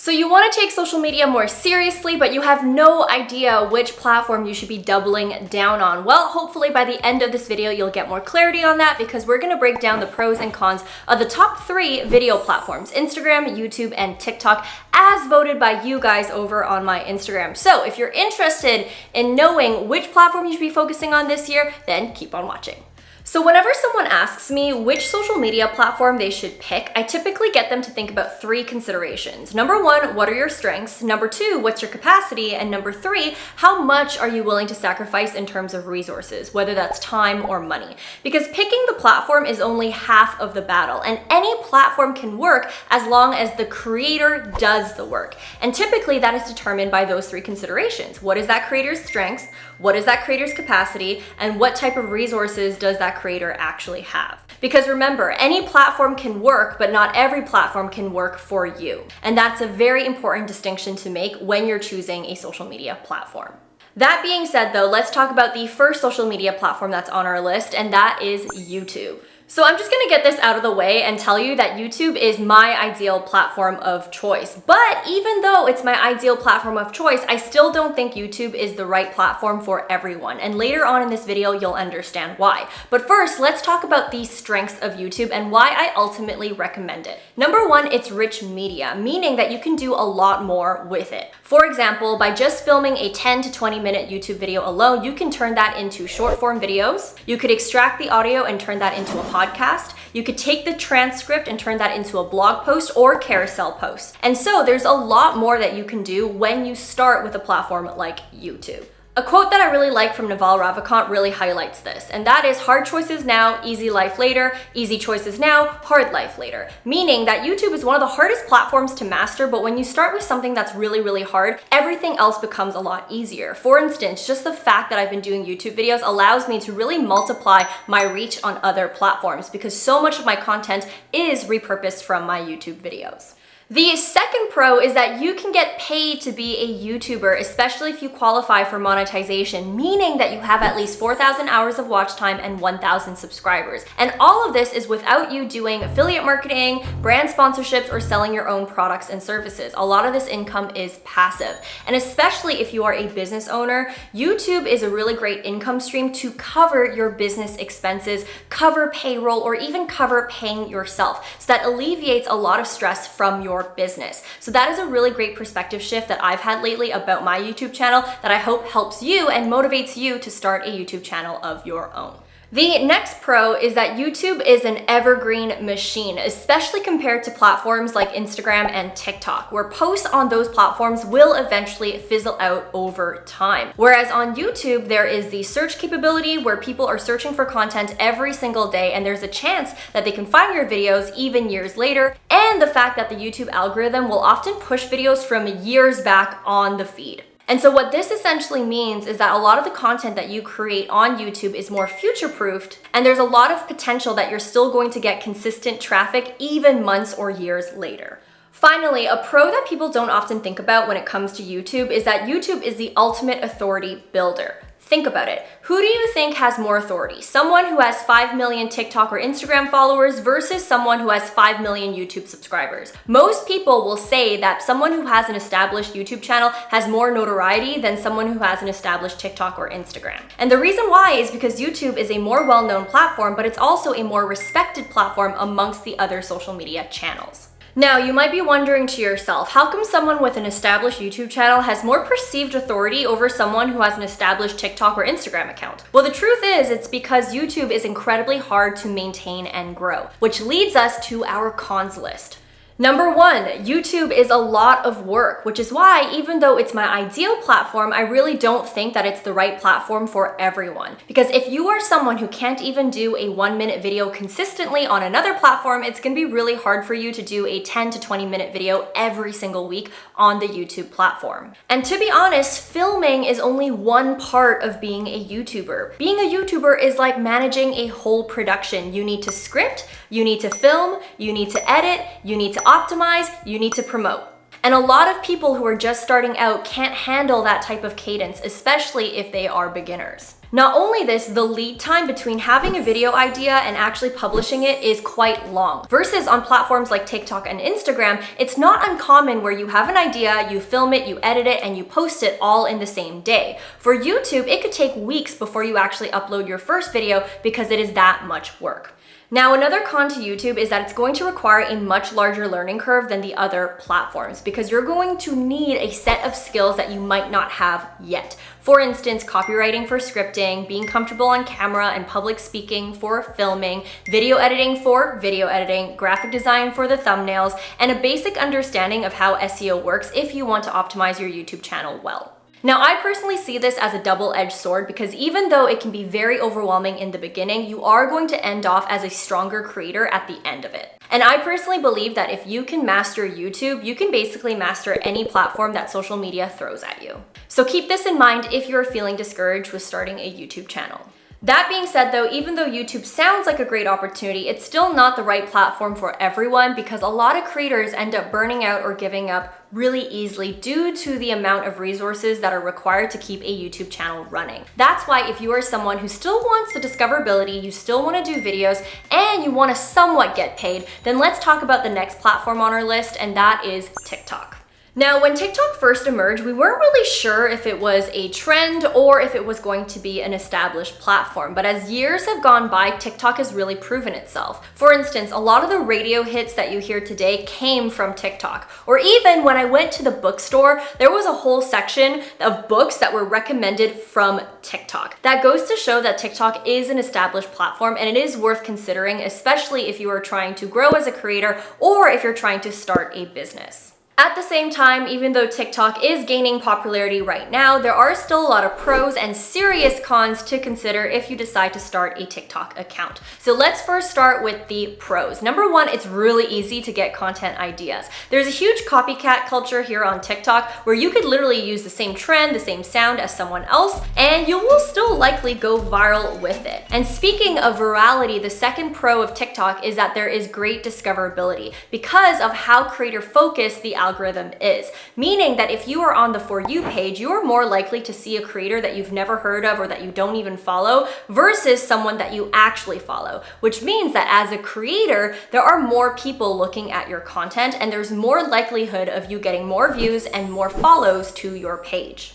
So you want to take social media more seriously, but you have no idea which platform you should be doubling down on. Well, hopefully by the end of this video, you'll get more clarity on that because we're going to break down the pros and cons of the top 3 video platforms: Instagram, YouTube, and TikTok, as voted by you guys over on my Instagram. So if you're interested in knowing which platform you should be focusing on this year, then keep on watching. So whenever someone asks me which social media platform they should pick, I typically get them to think about 3 considerations. Number 1, what are your strengths? Number 2, what's your capacity? And number 3, how much are you willing to sacrifice in terms of resources, whether that's time or money? Because picking the platform is only half of the battle, and any platform can work as long as the creator does the work. And typically that is determined by those 3 considerations. What is that creator's strengths? What is that creator's capacity? And what type of resources does that creator actually have? Because remember, any platform can work, but not every platform can work for you. And that's a very important distinction to make when you're choosing a social media platform. That being said though, let's talk about the first social media platform that's on our list, and that is YouTube. So I'm just gonna get this out of the way and tell you that YouTube is my ideal platform of choice. But even though it's my ideal platform of choice, I still don't think YouTube is the right platform for everyone. And later on in this video, you'll understand why. But first, let's talk about the strengths of YouTube and why I ultimately recommend it. Number 1, it's rich media, meaning that you can do a lot more with it. For example, by just filming a 10 to 20 minute YouTube video alone, you can turn that into short form videos. You could extract the audio and turn that into a podcast. You could take the transcript and turn that into a blog post or carousel post. And so there's a lot more that you can do when you start with a platform like YouTube. A quote that I really like from Naval Ravikant really highlights this, and that is, hard choices now, easy life later, easy choices now, hard life later. Meaning that YouTube is one of the hardest platforms to master, but when you start with something that's really, really hard, everything else becomes a lot easier. For instance, just the fact that I've been doing YouTube videos allows me to really multiply my reach on other platforms because so much of my content is repurposed from my YouTube videos. The second pro is that you can get paid to be a YouTuber, especially if you qualify for monetization, meaning that you have at least 4,000 hours of watch time and 1,000 subscribers. And all of this is without you doing affiliate marketing, brand sponsorships, or selling your own products and services. A lot of this income is passive. And especially if you are a business owner, YouTube is a really great income stream to cover your business expenses, cover payroll, or even cover paying yourself. So that alleviates a lot of stress from your business. So that is a really great perspective shift that I've had lately about my YouTube channel that I hope helps you and motivates you to start a YouTube channel of your own. The next pro is that YouTube is an evergreen machine, especially compared to platforms like Instagram and TikTok, where posts on those platforms will eventually fizzle out over time. Whereas on YouTube, there is the search capability where people are searching for content every single day, and there's a chance that they can find your videos even years later, and the fact that the YouTube algorithm will often push videos from years back on the feed. And so what this essentially means is that a lot of the content that you create on YouTube is more future-proofed, and there's a lot of potential that you're still going to get consistent traffic even months or years later. Finally, a pro that people don't often think about when it comes to YouTube is that YouTube is the ultimate authority builder. Think about it. Who do you think has more authority? Someone who has 5 million TikTok or Instagram followers versus someone who has 5 million YouTube subscribers. Most people will say that someone who has an established YouTube channel has more notoriety than someone who has an established TikTok or Instagram. And the reason why is because YouTube is a more well-known platform, but it's also a more respected platform amongst the other social media channels. Now, you might be wondering to yourself, how come someone with an established YouTube channel has more perceived authority over someone who has an established TikTok or Instagram account? Well, the truth is, it's because YouTube is incredibly hard to maintain and grow, which leads us to our cons list. Number 1, YouTube is a lot of work, which is why even though it's my ideal platform, I really don't think that it's the right platform for everyone. Because if you are someone who can't even do a 1-minute video consistently on another platform, it's gonna be really hard for you to do a 10 to 20 minute video every single week on the YouTube platform. And to be honest, filming is only one part of being a YouTuber. Being a YouTuber is like managing a whole production. You need to script, you need to film, you need to edit, you need to optimize, you need to promote. And a lot of people who are just starting out can't handle that type of cadence, especially if they are beginners. Not only this, the lead time between having a video idea and actually publishing it is quite long. Versus on platforms like TikTok and Instagram, it's not uncommon where you have an idea, you film it, you edit it, and you post it all in the same day. For YouTube, it could take weeks before you actually upload your first video because it is that much work. Now, another con to YouTube is that it's going to require a much larger learning curve than the other platforms because you're going to need a set of skills that you might not have yet. For instance, copywriting for scripting, being comfortable on camera and public speaking for filming, video editing for video editing, graphic design for the thumbnails, and a basic understanding of how SEO works if you want to optimize your YouTube channel well. Now, I personally see this as a double-edged sword because even though it can be very overwhelming in the beginning, you are going to end off as a stronger creator at the end of it. And I personally believe that if you can master YouTube, you can basically master any platform that social media throws at you. So keep this in mind if you're feeling discouraged with starting a YouTube channel. That being said though, even though YouTube sounds like a great opportunity, it's still not the right platform for everyone because a lot of creators end up burning out or giving up really easily due to the amount of resources that are required to keep a YouTube channel running. That's why if you are someone who still wants the discoverability, you still want to do videos, and you want to somewhat get paid, then let's talk about the next platform on our list, and that is TikTok. Now, when TikTok first emerged, we weren't really sure if it was a trend or if it was going to be an established platform. But as years have gone by, TikTok has really proven itself. For instance, a lot of the radio hits that you hear today came from TikTok. Or even when I went to the bookstore, there was a whole section of books that were recommended from TikTok. That goes to show that TikTok is an established platform and it is worth considering, especially if you are trying to grow as a creator or if you're trying to start a business. At the same time, even though TikTok is gaining popularity right now, there are still a lot of pros and serious cons to consider if you decide to start a TikTok account. So let's first start with the pros. Number one, it's really easy to get content ideas. There's a huge copycat culture here on TikTok where you could literally use the same trend, the same sound as someone else, and you will still likely go viral with it. And speaking of virality, the second pro of TikTok is that there is great discoverability because of how creator focused the algorithm is, meaning that if you are on the For You page, you are more likely to see a creator that you've never heard of or that you don't even follow versus someone that you actually follow, which means that as a creator, there are more people looking at your content and there's more likelihood of you getting more views and more follows to your page.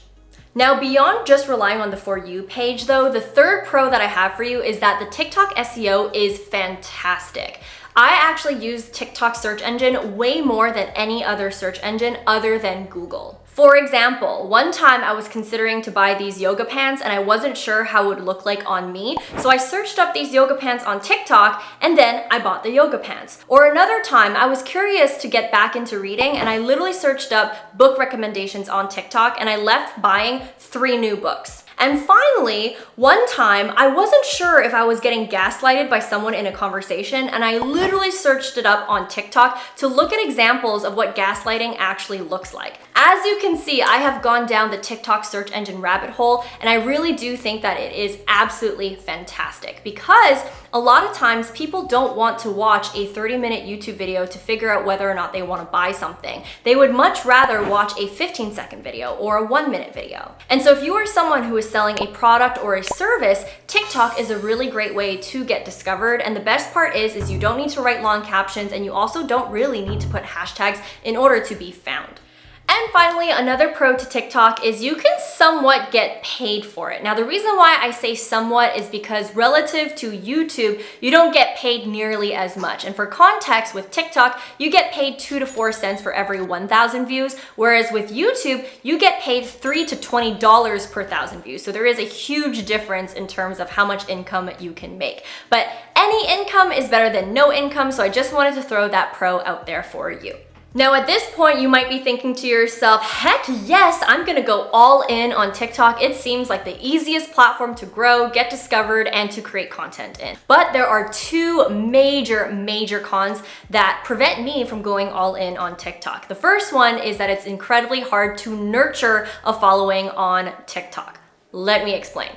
Now, beyond just relying on the For You page though, the third pro that I have for you is that the TikTok SEO is fantastic. I actually use TikTok search engine way more than any other search engine other than Google. For example, one time I was considering to buy these yoga pants and I wasn't sure how it would look like on me. So I searched up these yoga pants on TikTok and then I bought the yoga pants. Or another time I was curious to get back into reading and I literally searched up book recommendations on TikTok and I left buying 3 new books. And finally, one time I wasn't sure if I was getting gaslighted by someone in a conversation and I literally searched it up on TikTok to look at examples of what gaslighting actually looks like. As you can see, I have gone down the TikTok search engine rabbit hole and I really do think that it is absolutely fantastic because a lot of times people don't want to watch a 30-minute YouTube video to figure out whether or not they want to buy something. They would much rather watch a 15-second video or a 1-minute video. And so if you are someone who is selling a product or a service, TikTok is a really great way to get discovered. And the best part is you don't need to write long captions and you also don't really need to put hashtags in order to be found. And finally, another pro to TikTok is you can somewhat get paid for it. Now, the reason why I say somewhat is because relative to YouTube, you don't get paid nearly as much. And for context, with TikTok, you get paid 2 to 4 cents for every 1,000 views, whereas with YouTube, you get paid $3 to $20 per 1,000 views. So there is a huge difference in terms of how much income you can make. But any income is better than no income, so I just wanted to throw that pro out there for you. Now at this point, you might be thinking to yourself, heck yes, I'm gonna go all in on TikTok. It seems like the easiest platform to grow, get discovered, and to create content in. But there are 2 major cons that prevent me from going all in on TikTok. The first one is that it's incredibly hard to nurture a following on TikTok. Let me explain.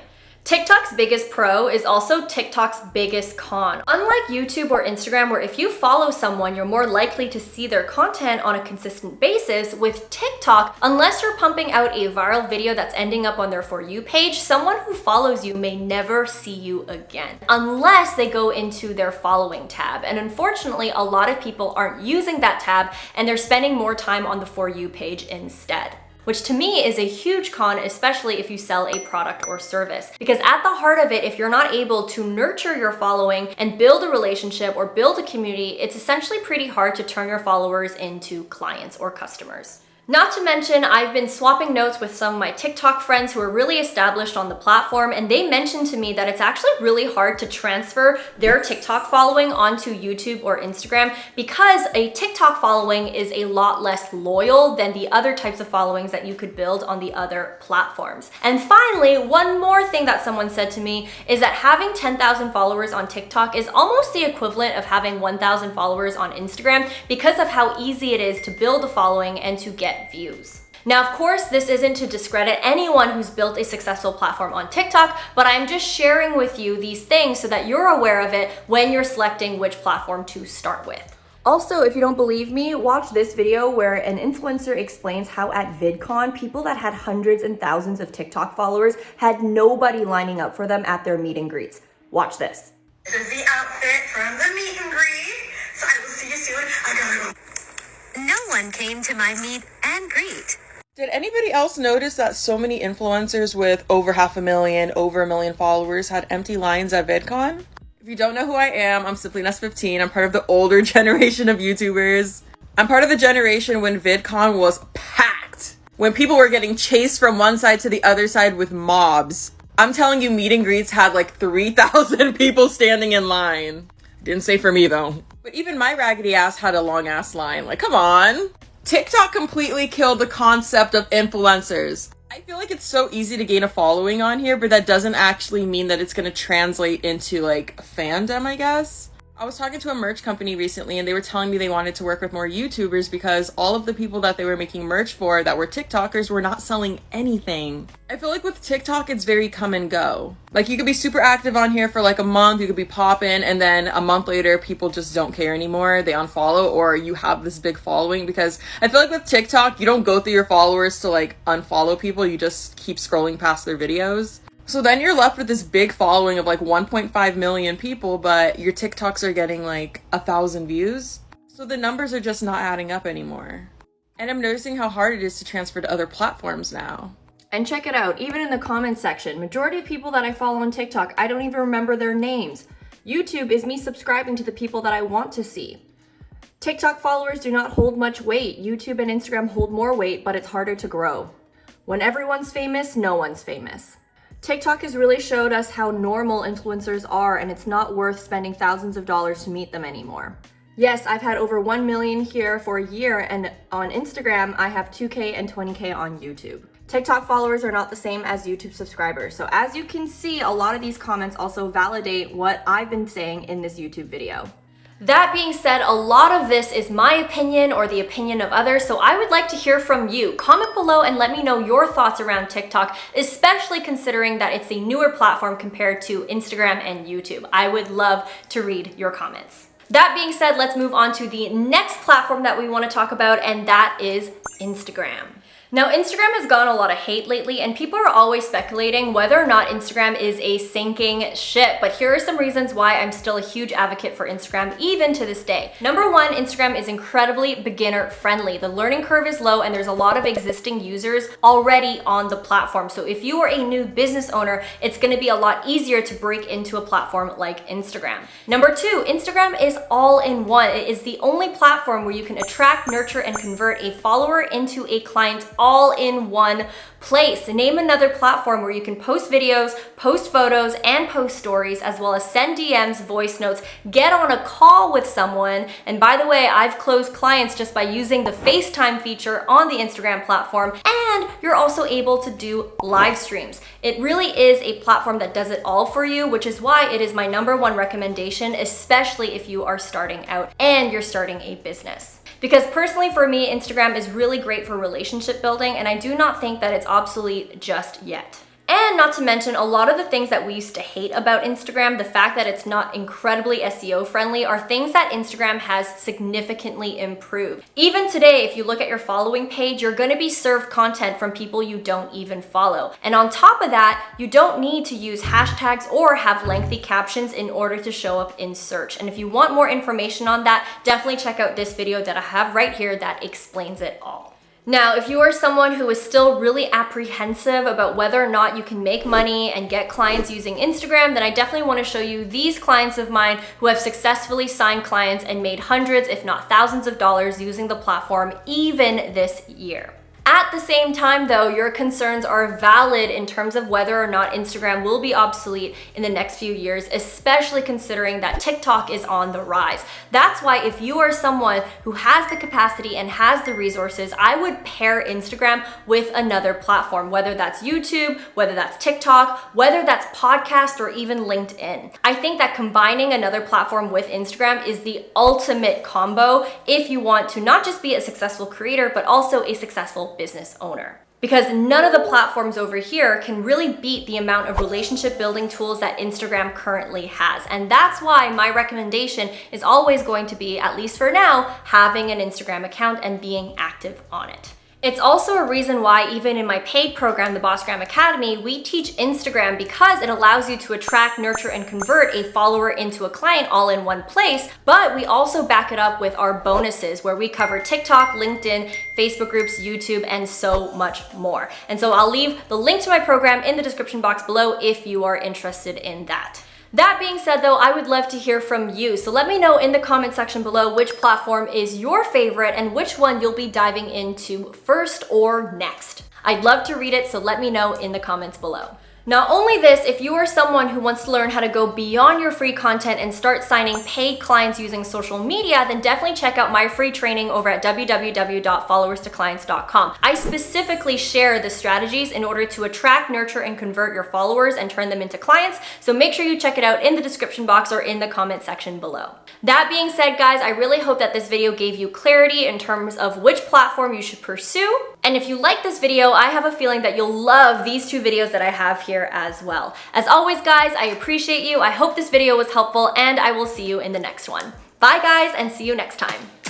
TikTok's biggest pro is also TikTok's biggest con. Unlike YouTube or Instagram, where if you follow someone, you're more likely to see their content on a consistent basis, with TikTok, unless you're pumping out a viral video that's ending up on their For You page, someone who follows you may never see you again, unless they go into their following tab. And unfortunately, a lot of people aren't using that tab and they're spending more time on the For You page instead, which to me is a huge con, especially if you sell a product or service. Because at the heart of it, if you're not able to nurture your following and build a relationship or build a community, it's essentially pretty hard to turn your followers into clients or customers. Not to mention, I've been swapping notes with some of my TikTok friends who are really established on the platform, and they mentioned to me that it's actually really hard to transfer their TikTok following onto YouTube or Instagram because a TikTok following is a lot less loyal than the other types of followings that you could build on the other platforms. And finally, one more thing that someone said to me is that having 10,000 followers on TikTok is almost the equivalent of having 1,000 followers on Instagram because of how easy it is to build a following and to get views. Now, of course, this isn't to discredit anyone who's built a successful platform on TikTok, but I'm just sharing with you these things so that you're aware of it when you're selecting which platform to start with. Also, if you don't believe me, watch this video where an influencer explains how at VidCon, people that had hundreds and thousands of TikTok followers had nobody lining up for them at their meet and greets. Watch this. This is the outfit from the meet and greet, so I will see you soon. I gotta go. No one came to my meet and greet. Did anybody else notice that so many influencers with over 500,000, over 1 million followers had empty lines at VidCon? If you don't know who I am, I'm SimplyNess15. I'm part of the older generation of YouTubers. I'm part of the generation when VidCon was packed, when people were getting chased from one side to the other side with mobs. I'm telling you, meet and greets had like 3,000 people standing in line. Didn't say for me though. But even my raggedy ass had a long ass line. Like, come on. TikTok completely killed the concept of influencers. I feel like it's so easy to gain a following on here, but that doesn't actually mean that it's going to translate into like fandom, I guess. I was talking to a merch company recently and they were telling me they wanted to work with more YouTubers because all of the people that they were making merch for that were TikTokers were not selling anything. I feel like with TikTok, it's very come and go. Like, you could be super active on here for like a month, you could be popping, and then a month later, people just don't care anymore. They unfollow, or you have this big following, because I feel like with TikTok, you don't go through your followers to like unfollow people. You just keep scrolling past their videos. So then you're left with this big following of like 1.5 million people, but your TikToks are getting like 1,000 views. So the numbers are just not adding up anymore. And I'm noticing how hard it is to transfer to other platforms now. And check it out, even in the comments section, majority of people that I follow on TikTok, I don't even remember their names. YouTube is me subscribing to the people that I want to see. TikTok followers do not hold much weight. YouTube and Instagram hold more weight, but it's harder to grow. When everyone's famous, no one's famous. TikTok has really showed us how normal influencers are, and it's not worth spending thousands of dollars to meet them anymore. Yes, I've had over 1 million here for a year, and on Instagram, I have 2K and 20K on YouTube. TikTok followers are not the same as YouTube subscribers. So as you can see, a lot of these comments also validate what I've been saying in this YouTube video. That being said, a lot of this is my opinion or the opinion of others, so I would like to hear from you. Comment below and let me know your thoughts around TikTok, especially considering that it's a newer platform compared to Instagram and YouTube. I would love to read your comments. That being said, let's move on to the next platform that we want to talk about, and that is Instagram. Now, Instagram has gotten a lot of hate lately, and people are always speculating whether or not Instagram is a sinking ship. But here are some reasons why I'm still a huge advocate for Instagram, even to this day. Number one, Instagram is incredibly beginner friendly. The learning curve is low, and there's a lot of existing users already on the platform. So if you are a new business owner, it's gonna be a lot easier to break into a platform like Instagram. Number two, Instagram is all in one. It is the only platform where you can attract, nurture, and convert a follower into a client all in one place. Name another platform where you can post videos, post photos, and post stories, as well as send DMs, voice notes, get on a call with someone. And by the way, I've closed clients just by using the FaceTime feature on the Instagram platform, and you're also able to do live streams. It really is a platform that does it all for you, which is why it is my #1 recommendation, especially if you are starting out and you're starting a business. Because personally for me, Instagram is really great for relationship building, and I do not think that it's obsolete just yet. And not to mention, a lot of the things that we used to hate about Instagram, the fact that it's not incredibly SEO friendly, are things that Instagram has significantly improved. Even today, if you look at your following page, you're gonna be served content from people you don't even follow. And on top of that, you don't need to use hashtags or have lengthy captions in order to show up in search. And if you want more information on that, definitely check out this video that I have right here that explains it all. Now, if you are someone who is still really apprehensive about whether or not you can make money and get clients using Instagram, then I definitely want to show you these clients of mine who have successfully signed clients and made hundreds, if not thousands of dollars using the platform even this year. At the same time though, your concerns are valid in terms of whether or not Instagram will be obsolete in the next few years, especially considering that TikTok is on the rise. That's why if you are someone who has the capacity and has the resources, I would pair Instagram with another platform, whether that's YouTube, whether that's TikTok, whether that's podcast, or even LinkedIn. I think that combining another platform with Instagram is the ultimate combo if you want to not just be a successful creator, but also a successful business owner. Because none of the platforms over here can really beat the amount of relationship building tools that Instagram currently has. And that's why my recommendation is always going to be, at least for now, having an Instagram account and being active on it. It's also a reason why even in my paid program, the Bossgram Academy, we teach Instagram because it allows you to attract, nurture, and convert a follower into a client all in one place. But we also back it up with our bonuses where we cover TikTok, LinkedIn, Facebook groups, YouTube, and so much more. And so I'll leave the link to my program in the description box below if you are interested in that. That being said though, I would love to hear from you. So let me know in the comment section below which platform is your favorite and which one you'll be diving into first or next. I'd love to read it, so let me know in the comments below. Not only this, if you are someone who wants to learn how to go beyond your free content and start signing paid clients using social media, then definitely check out my free training over at www.followerstoclients.com. I specifically share the strategies in order to attract, nurture, and convert your followers and turn them into clients, so make sure you check it out in the description box or in the comment section below. That being said, guys, I really hope that this video gave you clarity in terms of which platform you should pursue. And if you like this video, I have a feeling that you'll love these two videos that I have here as well. As always, guys, I appreciate you. I hope this video was helpful, and I will see you in the next one. Bye, guys, and see you next time.